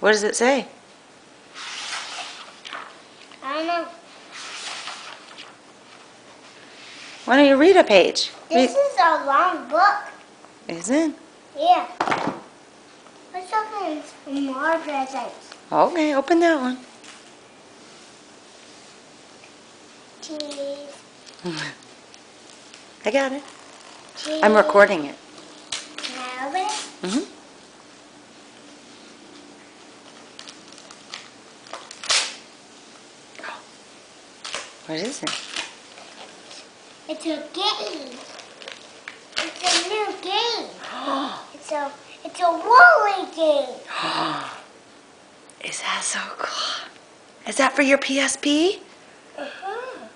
What does it say? I don't know. Why don't you read a page? This is a long book. Is it? Yeah. Let's open some more presents. Okay, open that one. Cheese. I got it. Cheese. I'm recording it. Can I open it? Mm-hmm. What is it? It's a game. It's a new game. It's a Wally game. Is that so cool? Is that for your PSP? Uh-huh.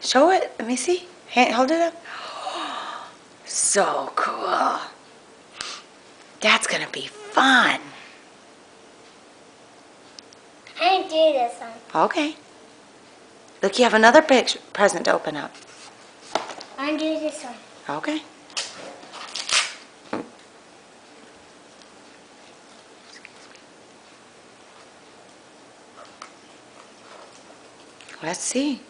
Show it. Let me see. Hold it up. So cool. That's going to be fun. I do this one. Okay. Look, you have another present to open up. I do this one. Okay. Let's see.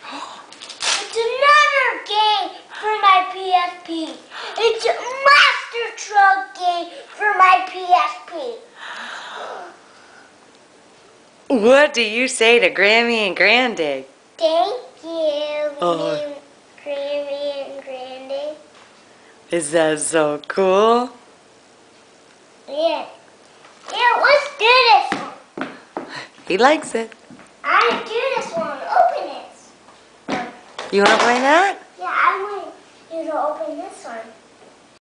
It's another game for my PSP. It's a Master Truck game for my PSP. What do you say to Grammy and Granddad? Thank you, Oh. Grammy and Grandy. Is that so cool? Yeah. Yeah, let's do this one. He likes it. I do this one. Open it. You want to play that? Yeah, I want you to open this one.